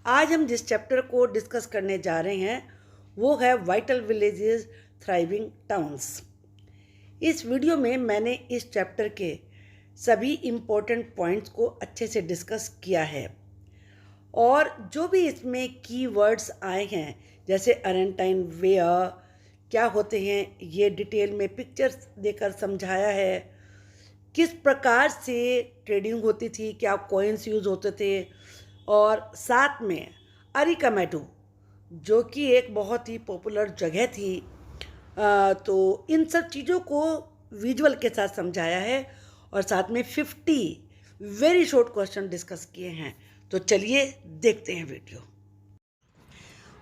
आज हम जिस चैप्टर को डिस्कस करने जा रहे हैं वो है वाइटल विलेजेस थ्राइविंग टाउन्स। इस वीडियो में मैंने इस चैप्टर के सभी इम्पोर्टेंट पॉइंट्स को अच्छे से डिस्कस किया है और जो भी इसमें की वर्ड्स आए हैं जैसे अरेंटाइन वेयर क्या होते हैं ये डिटेल में पिक्चर्स देकर समझाया है। किस प्रकार से ट्रेडिंग होती थी, क्या कॉइन्स यूज़ होते थे, और साथ में अरिकामेटू जो कि एक बहुत ही पॉपुलर जगह थी। तो इन सब चीज़ों को विजुअल के साथ समझाया है और साथ में 50 वेरी शॉर्ट क्वेश्चन डिस्कस किए हैं। तो चलिए देखते हैं video.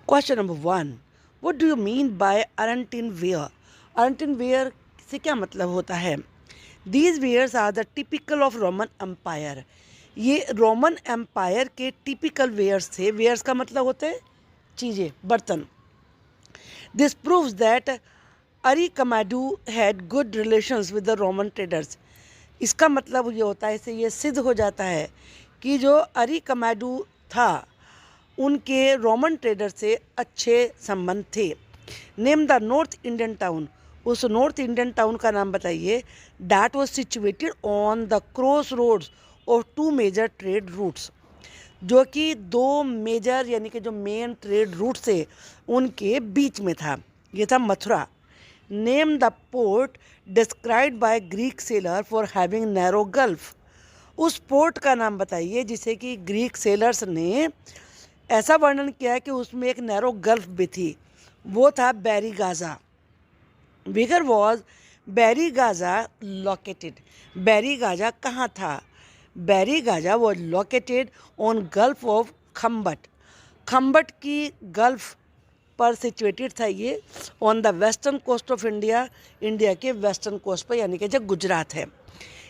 Question number 1, what do you mean by Arretine ware? Arretine ware से क्या मतलब होता है? These wares are the typical of Roman empire. ये रोमन एम्पायर के टिपिकल वेयर्स थे। वेयर्स का मतलब होता है चीज़ें, बर्तन। This proves that Arikamedu had good relations with the Roman traders. इसका मतलब ये होता है, इससे ये सिद्ध हो जाता है कि जो अरिकामेडू था उनके रोमन ट्रेडर से अच्छे संबंध थे। Name the north Indian town. उस नॉर्थ इंडियन टाउन का नाम बताइए। That was situated on the cross roads of 2 major trade routes, जो कि 2 मेजर यानी कि जो मेन ट्रेड रूट थे उनके बीच में था। ये था Mathura. Name the port described by Greek seller for having narrow gulf. उस पोर्ट का नाम बताइए जिसे कि ग्रीक सेलर्स ने ऐसा वर्णन किया है कि उसमें एक नैरो गल्फ भी थी। वो था Barygaza. Where was Barygaza located. Barygaza कहाँ था? Barygaza was located on gulf of Khambat. Khambat की गल्फ पर सिचुएटेड था ये, on the western coast of India. India के वेस्टर्न कोस्ट पर, यानी कि जो गुजरात है।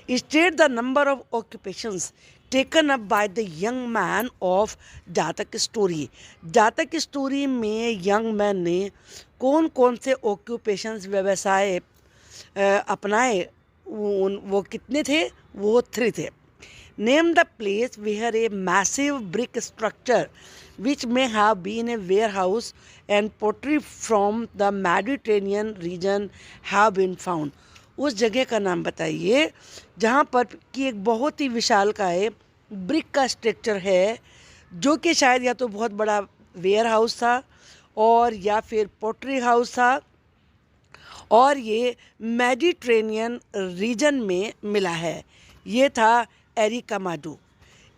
State the number of occupations taken up by the young man of Jataka story. Jataka story में यंग मैन ने कौन कौन से ऑक्यूपेशंस, व्यवसाय अपनाए? वो कितने थे? वो 3 थे। Name the place where a massive brick structure which may have been a warehouse and pottery from the Mediterranean region have been found. उस जगह का नाम बताइए जहाँ पर कि एक बहुत ही विशालकाय ब्रिक का स्ट्रक्चर है, जो कि शायद या तो बहुत बड़ा वेयर हाउस था और या फिर पोट्री हाउस था, और ये मेडिट्रेनियन रीजन में मिला है। ये था एरिकामेडू।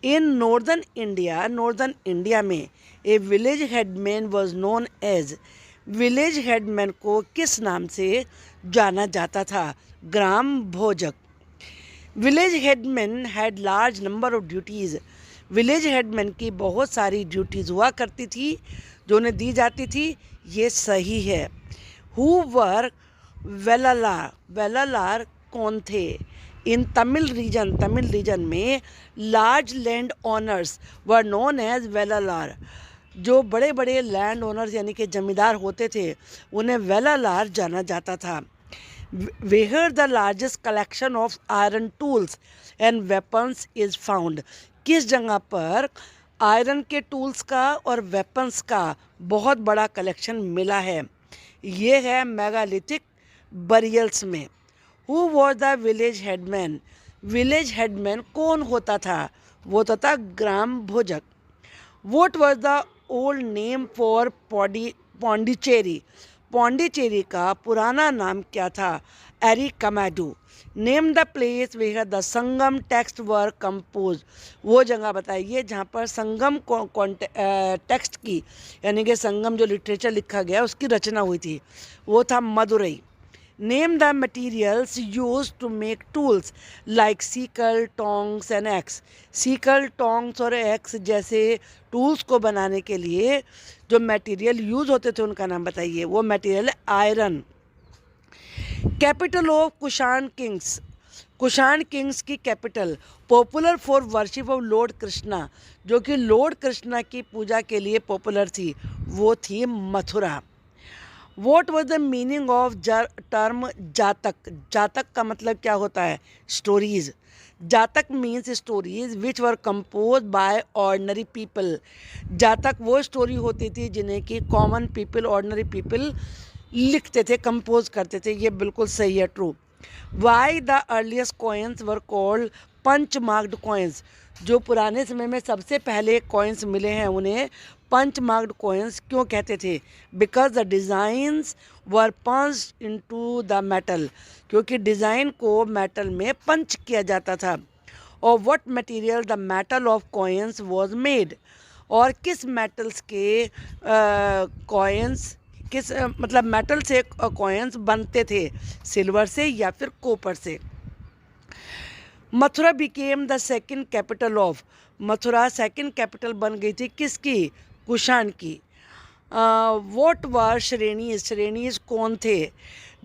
इन नॉर्दर्न इंडिया में a village headman was known as. Village headman को किस नाम से जाना जाता था? ग्राम Bhojak. Village headman had large number of duties. Village headman की बहुत सारी ड्यूटीज़ हुआ करती थी जो उन्हें दी जाती थी। ये सही है। Who were Vellalar. वेलालार कौन थे? इन तमिल रीजन में large land owners were known as Vellalar. जो बड़े बड़े लैंड ओनर्स यानी कि जमींदार होते थे उन्हें वेलालार जाना जाता था। Where the largest collection of iron tools and weapons is found. किस जगह पर आयरन के टूल्स का और वेपन्स का बहुत बड़ा कलेक्शन मिला है? ये है मेगालिथिक बरियल्स में। Who was the village headman? Village headman कौन होता था? वो होता था ग्राम bhojaka. What was the old name for Pondicherry? Pondicherry का पुराना नाम क्या था? Arikamedu. Name the place where the Sangam texts were compose. वो जगह बताइए जहाँ पर संगम टेक्स्ट की यानी कि संगम जो लिटरेचर लिखा गया उसकी रचना हुई थी। वो था Madurai. Name the materials use to make tools like sickle, tongs and axe. Sickle, tongs और एक्स जैसे टूल्स को बनाने के लिए जो मटेरियल यूज होते थे उनका नाम बताइए। वो मटेरियल है iron. Capital of Kushan kings. Kushan kings की capital, popular for worship of lord Krishna, जो कि लॉर्ड कृष्णा की पूजा के लिए पॉपुलर थी, वो थी Mathura. What was the meaning of term जातक? जातक का मतलब क्या होता है? स्टोरीज। जातक means stories which were compose bye ordinary people. जातक वो स्टोरी होती थी जिन्हें कि कॉमन पीपल, ऑर्डनरी पीपल लिखते थे, कंपोज करते थे। ये बिल्कुल सही है, true. Why the earliest coins were called punch marked coins. जो पुराने समय में सबसे पहले कॉइन्स मिले हैं उन्हें पंच मार्क्ड कॉइन्स क्यों कहते थे? Because the designs were punch into the metal, क्योंकि डिज़ाइन को मेटल में पंच किया जाता था। और what material the metal of coins was made, और किस मेटल्स के कॉइन्स, किस मतलब मेटल से कॉइन्स बनते थे, सिल्वर से या फिर कॉपर से। Mathura became the second capital of, Mathura second capital बन गई थी किसकी? कुषाण की। वॉट वर श्रेणीज, श्रेणीज कौन थे?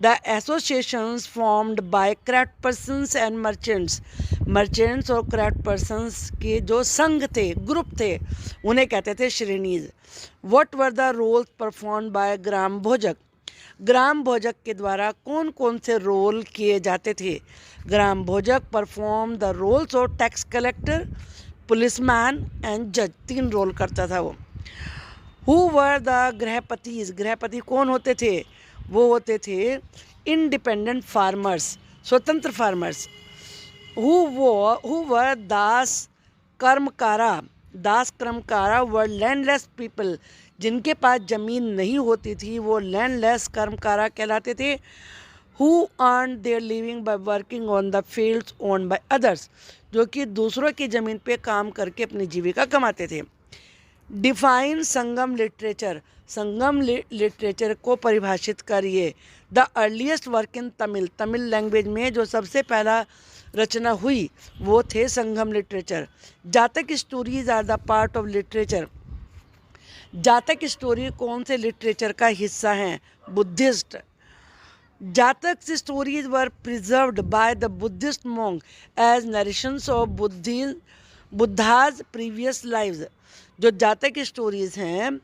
The associations formed by craft persons and merchants, merchants और क्राफ्ट पर्सनस के जो संघ थे, ग्रुप थे, उन्हें कहते थे shrenis. What were the roles perform by grama bhojaka, grama भोजक के द्वारा कौन कौन से रोल किए जाते थे? Gram Bhojak perform the roles of tax collector, policeman and जज, 3 रोल करता था वो। हु वर द गृहपतिज, गृहपति कौन होते थे? वो होते थे इंडिपेंडेंट फार्मर्स, स्वतंत्र farmers. Who were dasa karmakara, dasa karmakara were landless people, जिनके पास ज़मीन नहीं होती थी वो लैंडलेस कर्मकारा कहलाते थे। Who earn their living by working on the fields owned by others, जो कि दूसरों की ज़मीन पे काम करके अपनी जीविका कमाते थे। Define Sangam literature, Sangam literature को परिभाषित करिए। The earliest work in Tamil, Tamil language में जो सबसे पहला रचना हुई वो थे Sangam literature. Jataka stories are the part of literature, Jataka story कौन से लिटरेचर का हिस्सा हैं? Buddhist. Jataka stories were preserved by the Buddhist monk as narrations of Buddha's previous lives. जो जातक स्टोरीज हैं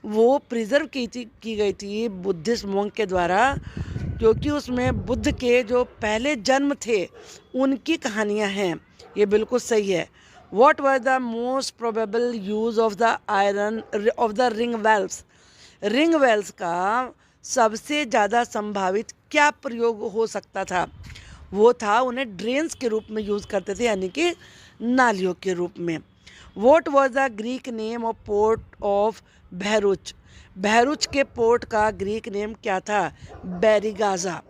वो प्रिजर्व की गई थी बुद्धिस्ट मॉन्क के द्वारा, क्योंकि उसमें बुद्ध के जो पहले जन्म थे उनकी कहानियाँ हैं। ये बिल्कुल सही है। What were the most probable use of the ring valves? Ring wells का सबसे ज़्यादा संभावित क्या प्रयोग हो सकता था? वो था उन्हें ड्रेन्स के रूप में यूज़ करते थे, यानी कि नालियों के रूप में। What was the Greek name of port of बहरूच? बहरूच के पोर्ट का ग्रीक नेम क्या था? बैरिगाजा।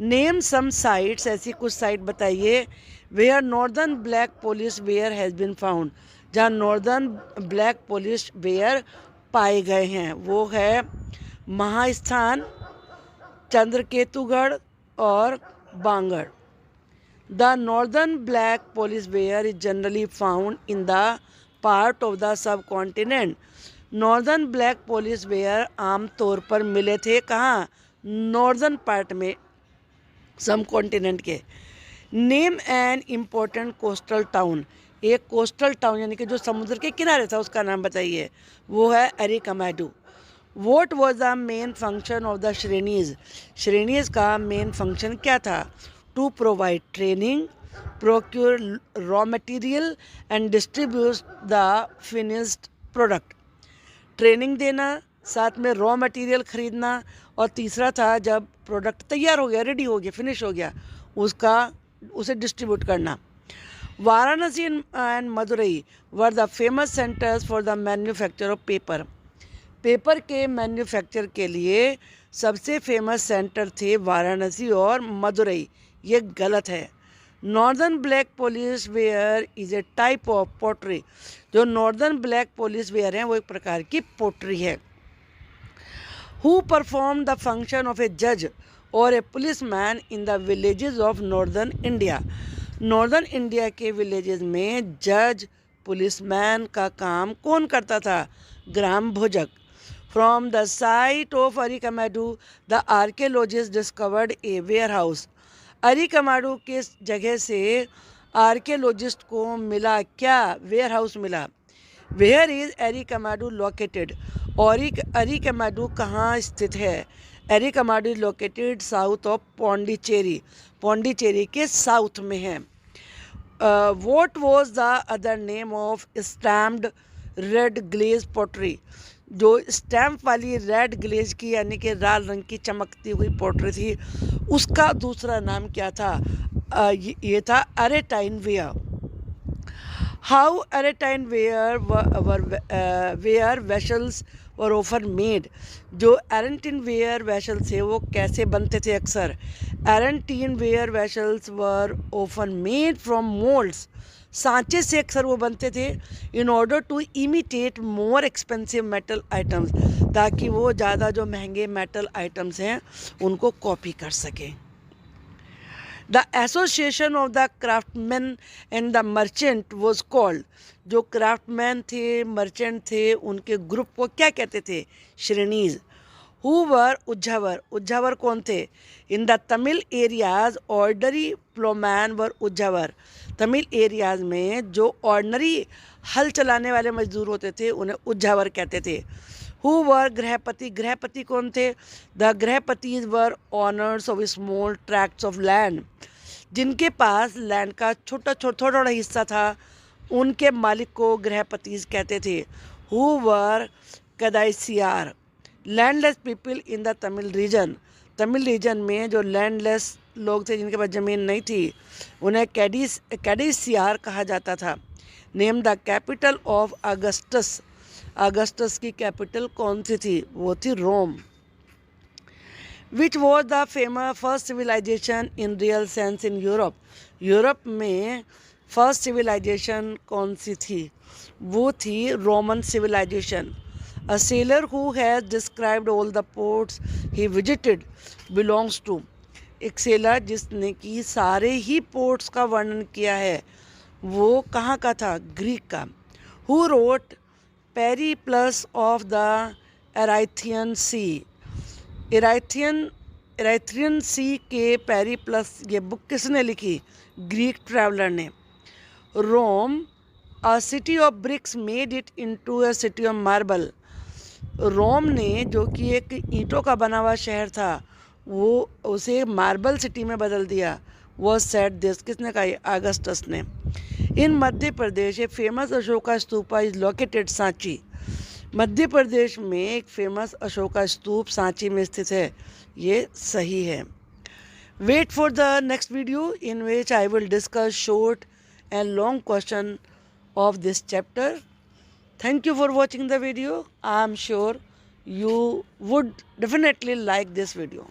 नेम सम साइट्स, ऐसी कुछ साइट बताइए where northern black polish ware has been found, जहाँ नॉर्दर्न ब्लैक पोलिस वेयर पाए गए हैं। वो है महास्थान, चंद्रकेतुगढ़ और Bangarh. The northern black polish ware is generally found in the part of the subcontinent. Northern black polish ware आम तौर पर मिले थे कहाँ? नॉर्दर्न पार्ट में, सब कॉन्टिनेंट के। Name an important coastal town, एक कोस्टल टाउन यानी कि जो समुद्र के किनारे था उसका नाम बताइए। वो है Arikamedu. What was the main function of the shrenis, shrenis का मेन फंक्शन क्या था? To provide training, procure raw material and distribute the finished product. Training देना, साथ में रॉ मटेरियल खरीदना, और तीसरा था जब प्रोडक्ट तैयार हो गया, रेडी हो गया, फिनिश हो गया, उसे डिस्ट्रीब्यूट करना। Varanasi and Madurai were the famous centres for the manufacture of paper. Paper के मैन्युफैक्चर के लिए सबसे फेमस सेंटर थे वाराणसी और मदुरई। ये गलत है। Northern black polish ware is a type of pottery, जो नॉर्दर्न ब्लैक पोलिस वेयर हैं वो एक प्रकार की पोट्री है। Who perform the function of a जज और a policeman in the villages of northern India. Northern India के विलेजेस में जज, पुलिसमैन का काम कौन करता था? ग्राम bhojaka. From the site of Arikamedu the archaeologist discovered a warehouse. Arikamedu के जगह से आर्कियोलॉजिस्ट को मिला क्या? वेयर हाउस मिला। वेयर इज़ अरिकमेडू लोकेटेड, और अरिकमेडू कहाँ स्थित है? Arikamedu is located south of Pondicherry, Pondicherry के साउथ में है। what was the other name of stamped red glaze pottery? जो स्टैम्प वाली रेड ग्लेज की यानी कि लाल रंग की चमकती हुई पोट्री थी, उसका दूसरा नाम क्या था? ये था Arretine ware. How Arretine ware ware vessels were ऑफर मेड? जो एरेंटीन वेयर वेशल्स थे वो कैसे बनते थे? अक्सर Arretine ware vessels were often made from moulds, सांचे से अक्सर वो बनते थे, in order to imitate more expensive metal items, ताकि वो ज़्यादा जो महंगे मेटल आइटम्स हैं उनको कॉपी कर सकें। The association of the craftsman and the merchant was called, जो क्राफ्टमैन थे, मर्चेंट थे, उनके ग्रुप को क्या कहते थे? श्रेणीज। Who were उज्जावर? उज्जावर कौन थे? In the Tamil areas ordinary ploughman were uzhavar, तमिल एरियाज में जो ऑर्डनरी हल चलाने वाले मजदूर होते थे उन्हें उज्जावर कहते थे। हु वर गृहपति? गृहपति कौन थे? The grihapatis were owners of small tracts of land, जिनके पास लैंड का छोटा थोड़ा हिस्सा था उनके मालिक को गृहपतिज कहते थे। Who were kadaisiyar? Landless people in the Tamil region, तमिल रीजन में जो लैंडलेस लोग थे जिनके पास ज़मीन नहीं थी उन्हें कैडिसियार कहा जाता था। Name the capital of Augustus, Augustus की कैपिटल कौन सी थी? वो थी Rome. Which was the famous first civilisation in real sense in Europe? Europe में फर्स्ट सिविलाइजेशन कौन सी थी? वो थी Roman civilisation. A sailor who has described all the ports he visited belongs to, एक सेलर जिसने कि सारे ही पोर्ट्स का वर्णन किया है वो कहाँ का था? ग्रीक का। Who wrote Periplus of the Erythraean Sea? एराइथ्रियन सी के पेरिप्लस ये बुक किसने लिखी? ग्रीक ट्रैवलर ने। Rome a city of bricks made it into a city of marble, Rome ने जो कि एक ईंटों का बना हुआ शहर था वो उसे मार्बल सिटी में बदल दिया। वो सेट दिस, किसने कहा? अगस्टस ने। In Madhya Pradesh a famous Ashoka stupa is located Sanchi, Madhya Pradesh में एक फेमस अशोका स्तूप सांची में स्थित है, ये सही है। Wait for the next video in which I will discuss short and long question of this chapter. Thank you for watching the video. I am sure you would definitely like this video.